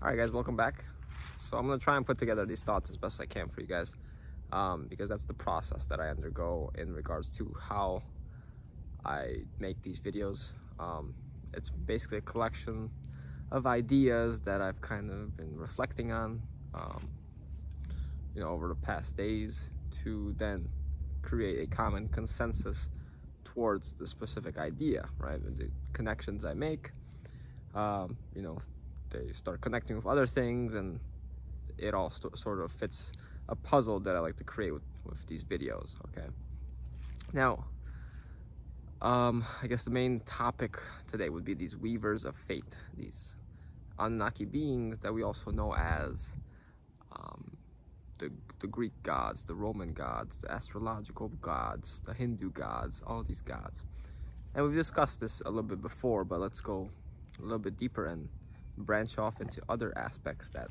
All right, guys, welcome back. So I'm gonna try and put together these thoughts as best I can for you guys, because that's the process that I undergo in regards to how I make these videos. It's basically a collection of ideas that I've kind of been reflecting on, over the past days, to then create a common consensus towards the specific idea, right? And the connections I make, they start connecting with other things, and it all sort of fits a puzzle that I like to create with these videos. Okay, now I guess the main topic today would be these weavers of fate, these Anunnaki beings that we also know as the Greek gods, the Roman gods, the astrological gods, the Hindu gods, all these gods. And we've discussed this a little bit before, but let's go a little bit deeper and branch off into other aspects that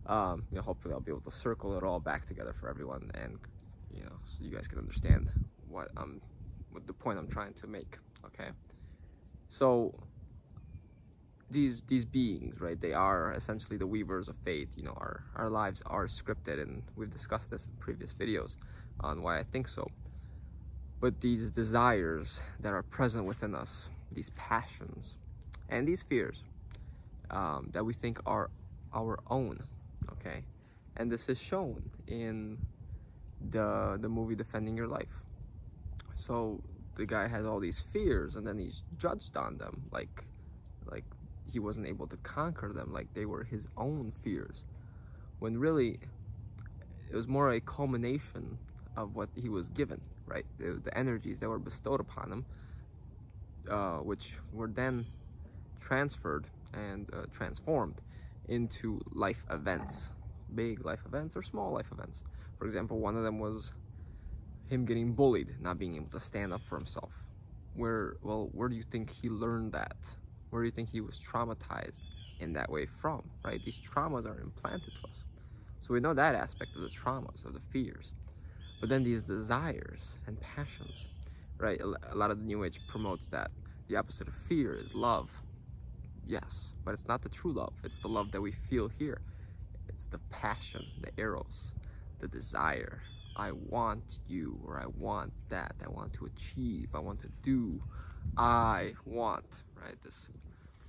hopefully I'll be able to circle it all back together for everyone, and so you guys can understand what the point I'm trying to make. Okay, so these beings, right, they are essentially the weavers of fate. Our lives are scripted, and we've discussed this in previous videos on why I think so. But these desires that are present within us, these passions and these fears that we think are our own, okay, and this is shown in the movie Defending Your Life. So the guy has all these fears, and then he's judged on them like he wasn't able to conquer them, like they were his own fears, when really it was more a culmination of what he was given, right? The energies that were bestowed upon him, which were then transferred and transformed into life events, big life events or small life events. For example, one of them was him getting bullied, not being able to stand up for himself. Where do you think he learned that? Where do you think he was traumatized in that way from, right? These traumas are implanted to us. So we know that aspect of the traumas, of the fears. But then these desires and passions, right? A lot of the New Age promotes that the opposite of fear is love. Yes, but it's not the true love. It's the love that we feel here. It's the passion, the eros, the desire. I want you, or I want that. I want to achieve. I want to do. I want, right? This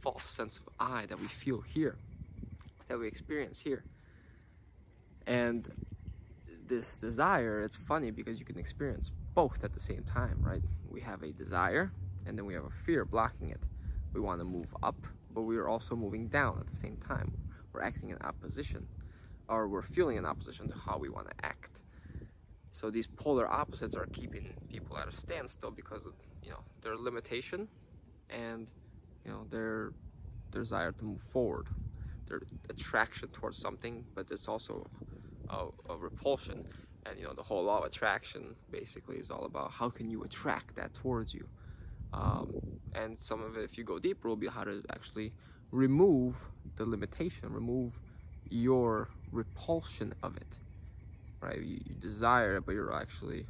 false sense of I that we feel here, that we experience here. And this desire, it's funny because you can experience both at the same time, right? We have a desire, and then we have a fear blocking it. We want to move up, but we are also moving down at the same time. We're acting in opposition, or we're feeling in opposition to how we want to act. So these polar opposites are keeping people at a standstill because of their limitation and their desire to move forward, their attraction towards something, but it's also a repulsion. And the whole law of attraction basically is all about how can you attract that towards you. And some of it, if you go deeper, will be how to actually remove the limitation, remove your repulsion of it, right? You desire it, but you're actually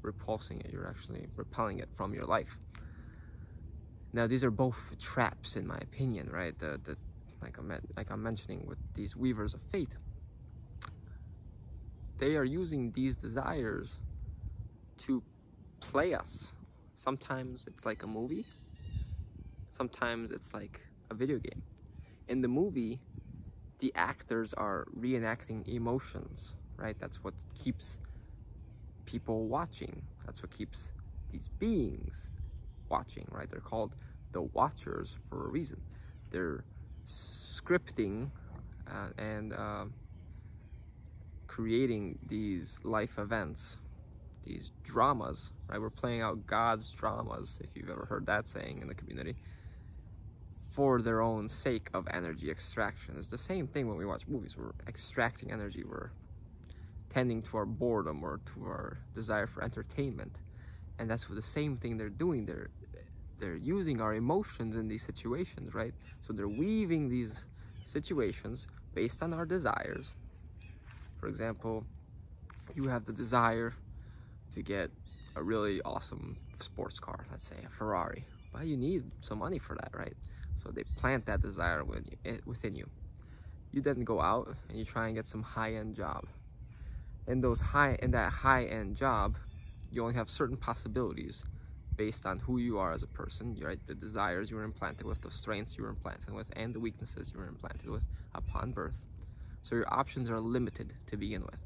repulsing it. You're actually repelling it from your life. Now, these are both traps, in my opinion, right? Like I'm mentioning with these weavers of fate, they are using these desires to play us. Sometimes it's like a movie. Sometimes it's like a video game. In the movie, the actors are reenacting emotions, right? That's what keeps people watching. That's what keeps these beings watching, right? They're called the Watchers for a reason. They're scripting and creating these life events, these dramas, right? We're playing out God's dramas, if you've ever heard that saying in the community, for their own sake of energy extraction. It's the same thing when we watch movies. We're extracting energy. We're tending to our boredom or to our desire for entertainment. And that's what the same thing they're doing. They're using our emotions in these situations, right? So they're weaving these situations based on our desires. For example, you have the desire to get a really awesome sports car, let's say a Ferrari. Well, you need some money for that, right? So they plant that desire within you. You then go out and you try and get some high-end job. In that high-end job, you only have certain possibilities based on who you are as a person, right? The desires you were implanted with, the strengths you were implanted with, and the weaknesses you were implanted with upon birth. So your options are limited to begin with,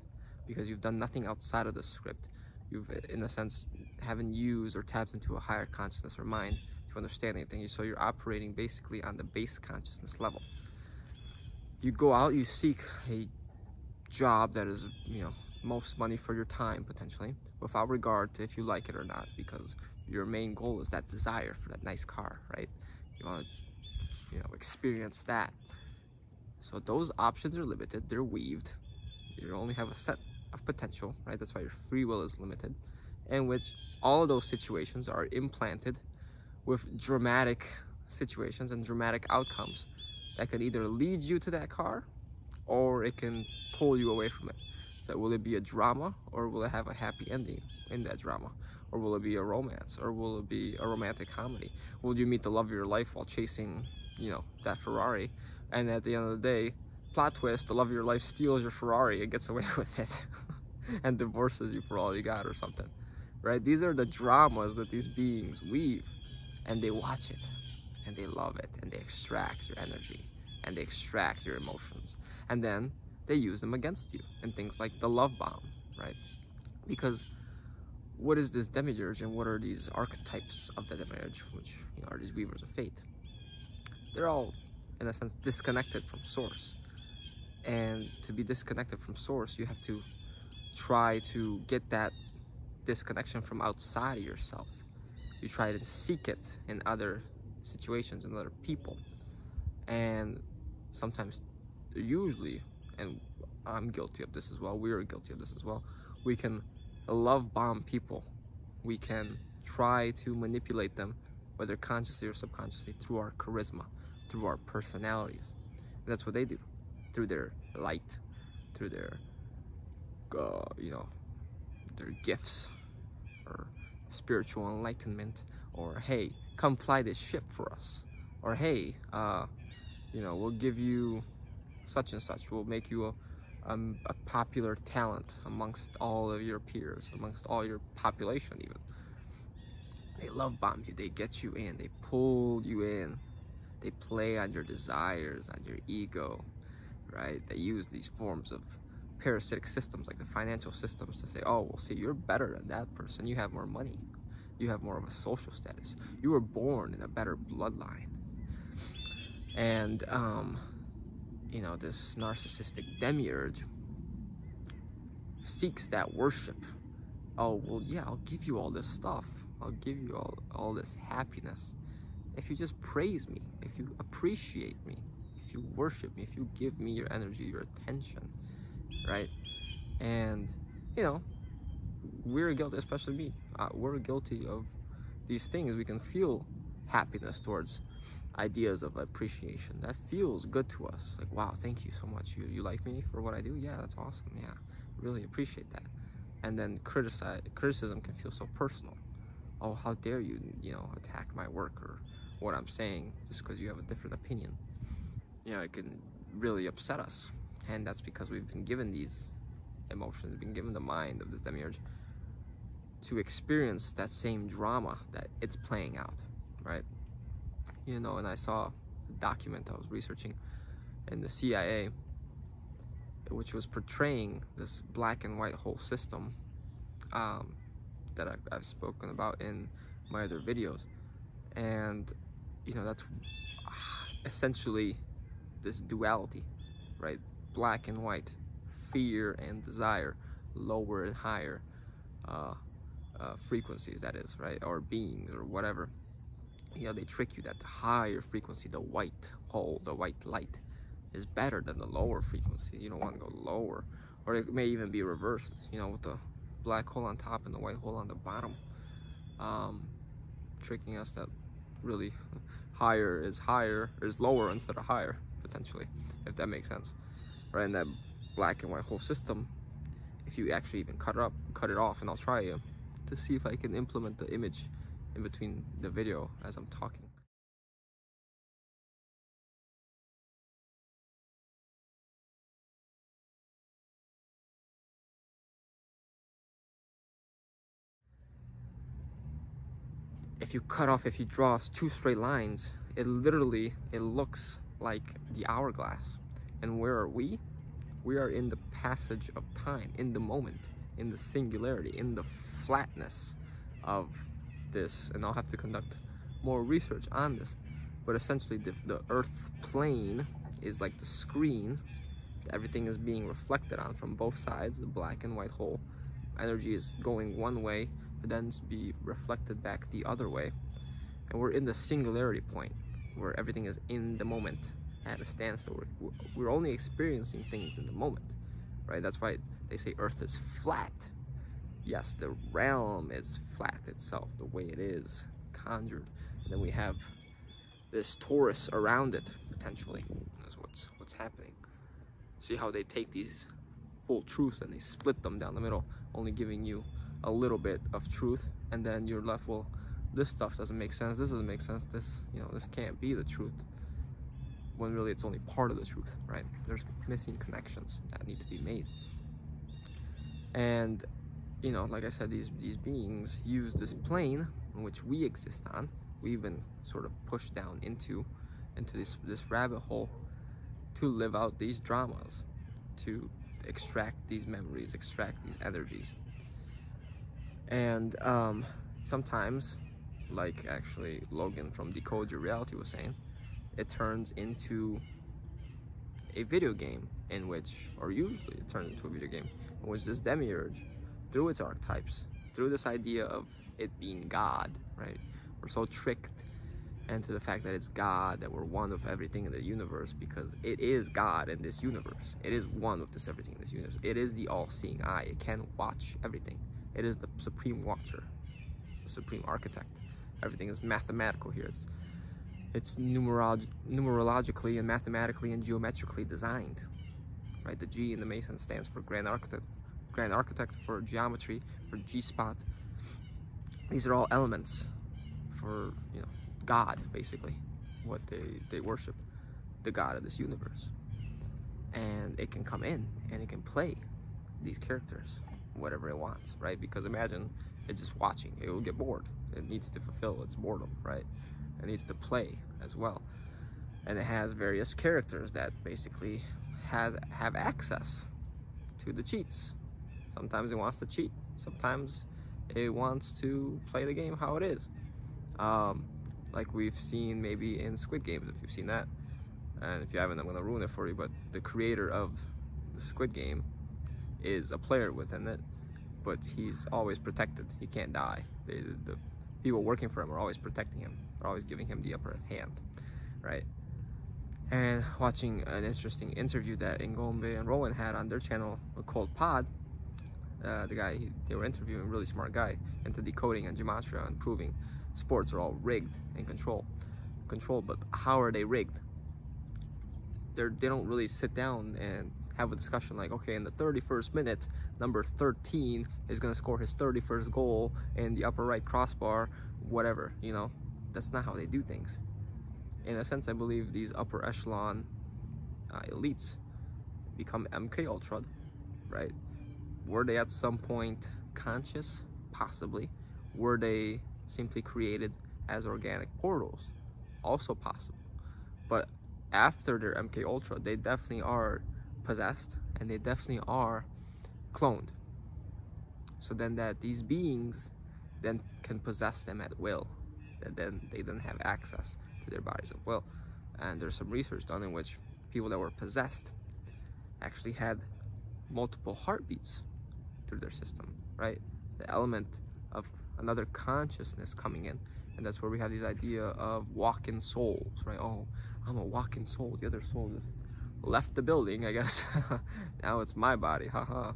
because you've done nothing outside of the script. You've, in a sense, haven't used or tapped into a higher consciousness or mind to understand anything. So you're operating basically on the base consciousness level. You go out, you seek a job that is, most money for your time, potentially, without regard to if you like it or not, because your main goal is that desire for that nice car, right? You want to, experience that. So those options are limited, they're weaved. You only have a set of potential, right? That's why your free will is limited, in which all of those situations are implanted with dramatic situations and dramatic outcomes that can either lead you to that car or it can pull you away from it. So will it be a drama, or will it have a happy ending in that drama? Or will it be a romance? Or will it be a romantic comedy? Will you meet the love of your life while chasing, that Ferrari? And at the end of the day, plot twist, the love of your life steals your Ferrari and gets away with it and divorces you for all you got or something, right? These are the dramas that these beings weave, and they watch it and they love it, and they extract your energy and they extract your emotions, and then they use them against you in things like the love bomb, right? Because what is this demiurge, and what are these archetypes of the demiurge, which are these weavers of fate? They're all, in a sense, disconnected from source. And to be disconnected from source, you have to try to get that disconnection from outside of yourself. You try to seek it in other situations and other people. And sometimes, usually, and I'm guilty of this as well, we're guilty of this as well, we can love bomb people. We can try to manipulate them, whether consciously or subconsciously, through our charisma, through our personalities. And that's what they do, through their light, through their, their gifts, or spiritual enlightenment, or hey, come fly this ship for us, or hey, we'll give you such and such, we'll make you a popular talent amongst all of your peers, amongst all your population even. They love bomb you, they get you in, they pull you in, they play on your desires, on your ego, right? They use these forms of parasitic systems like the financial systems to say, oh, well, see, you're better than that person, you have more money, you have more of a social status, you were born in a better bloodline. And this narcissistic demiurge seeks that worship. Oh, well, yeah, I'll give you all this stuff, I'll give you all this happiness if you just praise me, if you appreciate me, if you worship me, if you give me your energy, your attention, right? And we're guilty, especially me, we're guilty of these things. We can feel happiness towards ideas of appreciation. That feels good to us, like, wow, thank you so much, you like me for what I do, yeah, that's awesome, yeah, really appreciate that. And then criticism can feel so personal. Oh, how dare you, attack my work or what I'm saying just because you have a different opinion. It can really upset us, and that's because we've been given these emotions, been given the mind of this demiurge to experience that same drama that it's playing out, right? And I saw a document I was researching in the CIA, which was portraying this black and white hole system that I've spoken about in my other videos. And that's essentially this duality, right? Black and white, fear and desire, lower and higher frequencies, that is, right? Or beings, or whatever. They trick you that the higher frequency, the white hole, the white light, is better than the lower frequencies. You don't want to go lower, or it may even be reversed, with the black hole on top and the white hole on the bottom, tricking us that really higher is lower instead of higher, potentially, if that makes sense, right? In that black and white hole system, if you actually even cut it off, and I'll try to see if I can implement the image in between the video as I'm talking. if you draw two straight lines, it looks like the hourglass. And where are we? We are in the passage of time, in the moment, in the singularity, in the flatness of this. And I'll have to conduct more research on this, but essentially the earth plane is like the screen. Everything is being reflected on from both sides, the black and white hole. Energy is going one way, but then be reflected back the other way. And we're in the singularity point, where everything is in the moment, at a standstill. We're only experiencing things in the moment, right? That's why they say Earth is flat. Yes, the realm is flat itself, the way it is conjured. And then we have this torus around it, potentially. That's what's happening. See how they take these full truths and they split them down the middle, only giving you a little bit of truth, and then you're left, well, this stuff doesn't make sense, this doesn't make sense, this, you know, this can't be the truth, when really it's only part of the truth, right? There's missing connections that need to be made. And, you know, like I said, these beings use this plane in which we exist on. We've been sort of pushed down into this rabbit hole to live out these dramas, to extract these memories, extract these energies. And sometimes, like actually Logan from Decode Your Reality was saying, it turns into a video game in which, or usually it turns into a video game in which this demiurge, through its archetypes, through this idea of it being God, right? We're so tricked into the fact that it's God, that we're one of everything in the universe, because it is God in this universe. It is one with this everything in this universe. It is the all-seeing eye. It can watch everything. It is the supreme watcher, the supreme architect. Everything is mathematical here. It's numerologically and mathematically and geometrically designed, right? The G in the Mason stands for Grand Architect for geometry, for G-spot. These are all elements for, you know, God, basically, what they worship, the God of this universe. And it can come in and it can play these characters whatever it wants, right? Because imagine it's just watching, it will get bored. It needs to fulfill its boredom, right? It needs to play as well. And it has various characters that basically have access to the cheats. Sometimes it wants to cheat, sometimes it wants to play the game how it is. Like we've seen maybe in Squid Games, if you've seen that. And if you haven't, I'm gonna ruin it for you, but the creator of the Squid Game is a player within it, but he's always protected. He can't die. The people working for him are always protecting him, are always giving him the upper hand, right? And watching an interesting interview that Ngombe and Rowan had on their channel called Pod, the guy they were interviewing, really smart guy, into decoding and gematria and proving sports are all rigged and controlled. But how are they rigged? They don't really sit down and have a discussion like, okay, in the 31st minute, number 13 is going to score his 31st goal in the upper right crossbar, whatever, you know. That's not how they do things. In a sense, I believe these upper echelon elites become MK Ultra, right? Were they at some point conscious? Possibly. Were they simply created as organic portals? Also possible. But after their MK Ultra, they definitely are possessed, and they definitely are cloned. So then that these beings then can possess them at will, and then they then have access to their bodies of will. And there's some research done in which people that were possessed actually had multiple heartbeats through their system, right? The element of another consciousness coming in. And that's where we have this idea of walk-in souls, right? Oh, I'm a walk-in soul. The other soul just left the building, I guess. Now it's my body, haha.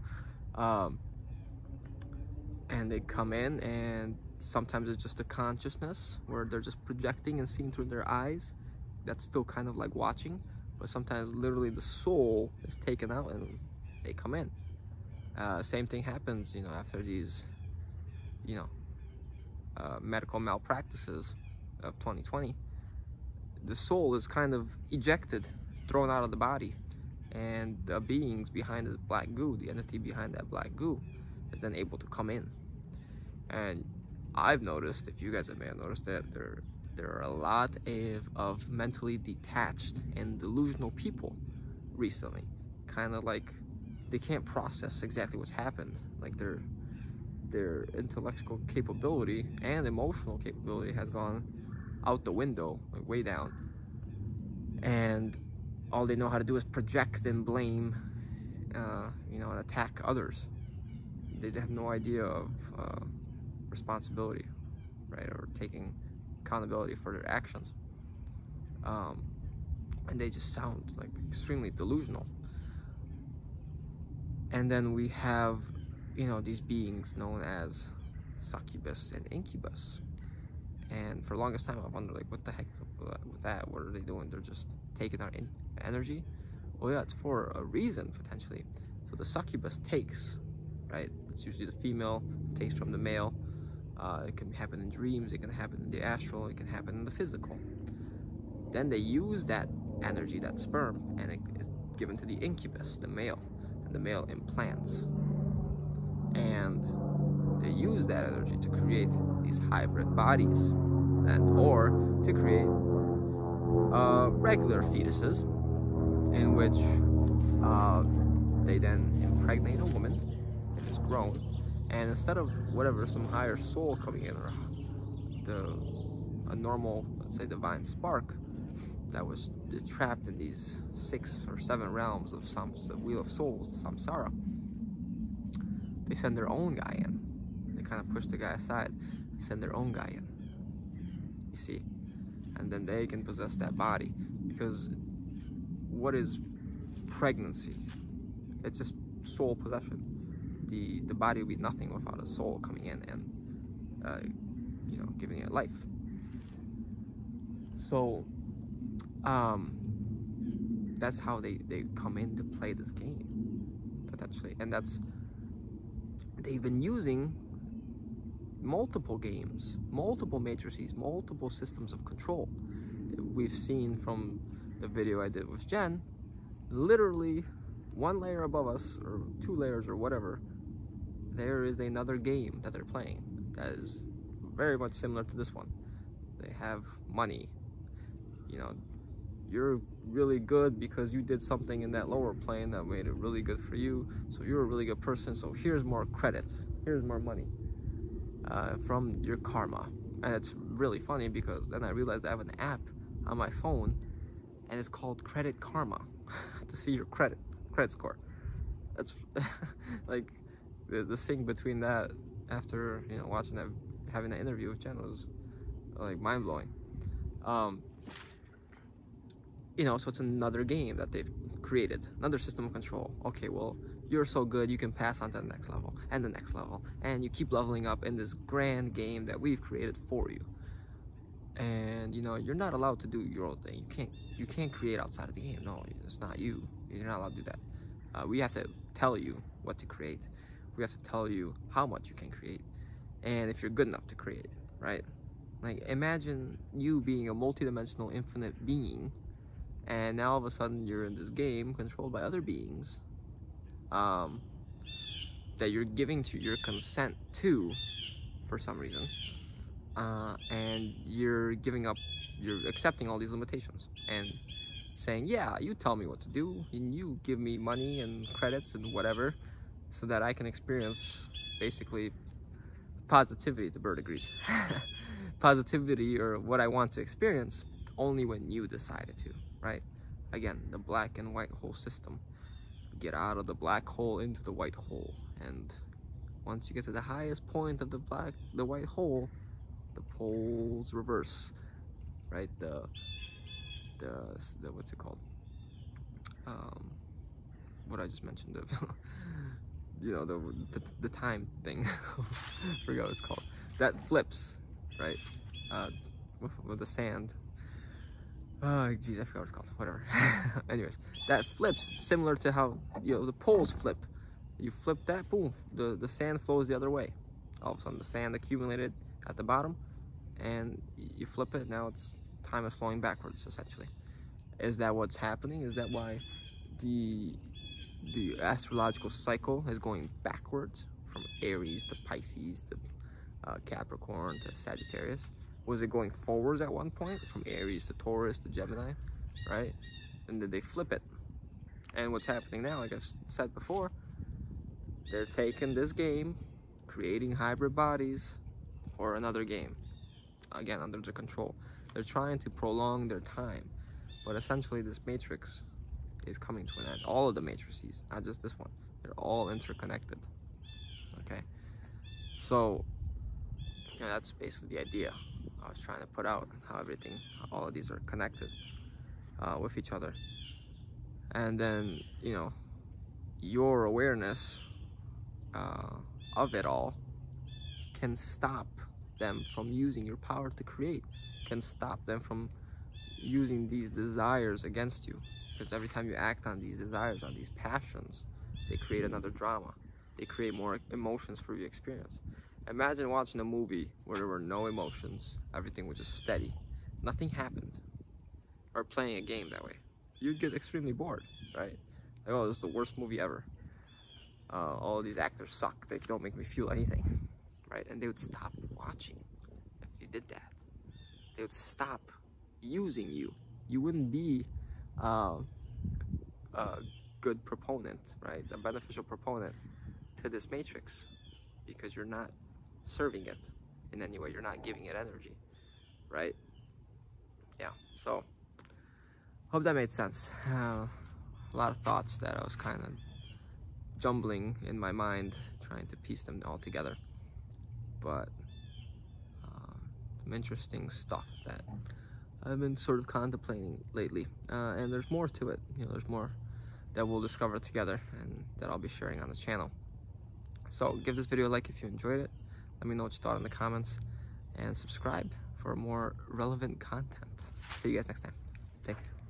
And they come in, and sometimes it's just a consciousness where they're just projecting and seeing through their eyes. That's still kind of like watching, but sometimes literally the soul is taken out and they come in. Same thing happens, you know, after these, you know, medical malpractices of 2020. The soul is kind of ejected, thrown out of the body, and the beings behind this black goo, the entity behind that black goo, is then able to come in. And I've noticed, if you guys may have noticed, that there are a lot of mentally detached and delusional people recently. Kind of like they can't process exactly what's happened. Like their intellectual capability and emotional capability has gone out the window, like way down. And all they know how to do is project and blame, you know, and attack others. They have no idea of responsibility, right, or taking accountability for their actions. And they just sound like extremely delusional. And then we have, you know, these beings known as succubus and incubus. And for the longest time, I've wondered, like, what the heck is up with that? What are they doing? They're just taking our energy? Well, yeah, it's for a reason, potentially. So the succubus takes, right? It's usually the female takes from the male. It can happen in dreams, it can happen in the astral, it can happen in the physical. Then they use that energy, that sperm, and it's given to the incubus, the male. And the male implants. And they use that energy to create these hybrid bodies, or to create regular fetuses, in which they then impregnate a woman that is grown, and instead of whatever, some higher soul coming in, or a normal, let's say, divine spark that was trapped in these 6 or 7 realms of the Wheel of Souls, the samsara, they send their own guy in. They kind of push the guy aside, send their own guy in, you see, and then they can possess that body. Because what is pregnancy? It's just soul possession. The body would be nothing without a soul coming in and you know, giving it life. So that's how they come in to play this game, potentially. And they've been using multiple games, multiple matrices, multiple systems of control. We've seen from the video I did with Jen, literally 1 layer above us, or 2 layers or whatever, there is another game that they're playing that is very much similar to this one. They have money. You know, you're really good because you did something in that lower plane that made it really good for you, so you're a really good person, so here's more credits, here's more money from your karma. And it's really funny because then I realized I have an app on my phone and it's called Credit Karma to see your credit score. That's like the sync between that, after, you know, watching that, having that interview with Jen, was like mind-blowing. You know, so it's another game that they've created, another system of control. Okay, well, you're so good, you can pass on to the next level, and the next level, and you keep leveling up in this grand game that we've created for you. And, you know, you're not allowed to do your own thing. You can't create outside of the game. No, it's not you. You're not allowed to do that. We have to tell you what to create. We have to tell you how much you can create, and if you're good enough to create, right? Like, imagine you being a multi-dimensional infinite being, and now all of a sudden you're in this game controlled by other beings that you're giving to your consent to for some reason, and you're accepting all these limitations and saying, yeah, you tell me what to do, and you give me money and credits and whatever so that I can experience basically positivity to bird degrees. Positivity, or what I want to experience, only when you decided to, right? Again, the black and white hole system. Get out of the black hole into the white hole, and once you get to the highest point of the white hole, the poles reverse, right? The what's it called? What I just mentioned, you know, the time thing. I forgot what it's called. That flips, right? With the sand. Geez, I forgot what it's called. Whatever. Anyways, that flips similar to how, you know, the poles flip. You flip that, boom, the sand flows the other way. All of a sudden, the sand accumulated at the bottom, and you flip it. Now time is flowing backwards, essentially. Is that what's happening? Is that why the astrological cycle is going backwards from Aries to Pisces to Capricorn to Sagittarius. Was it going forwards at one point from Aries to Taurus to Gemini, right? And then they flip it. And what's happening now, like I said before, they're taking this game, creating hybrid bodies for another game, again under their control. They're trying to prolong their time, but essentially this matrix is coming to an end. All of the matrices, not just this one, they're all interconnected. Okay, so yeah, that's basically the idea I was trying to put out, how all of these are connected with each other. And then, you know, your awareness of it all can stop them from using your power to create, can stop them from using these desires against you. Because every time you act on these desires, on these passions, they create another drama. They create more emotions for you to experience. Imagine watching a movie where there were no emotions, everything was just steady, nothing happened. Or playing a game that way. You'd get extremely bored, right? Like, oh, this is the worst movie ever. All of these actors suck, they don't make me feel anything, right? And they would stop watching if you did that. They would stop using you. You wouldn't be a good proponent, right? A beneficial proponent to this matrix, because you're not serving it in any way. You're not giving it energy, right? Yeah, so hope that made sense. A lot of thoughts that I was kind of jumbling in my mind, trying to piece them all together, but some interesting stuff that I've been sort of contemplating lately, and there's more to it. You know, there's more that we'll discover together and that I'll be sharing on this channel. So give this video a like if you enjoyed it. Let me know what you thought in the comments, and subscribe for more relevant content. See you guys next time. Take care.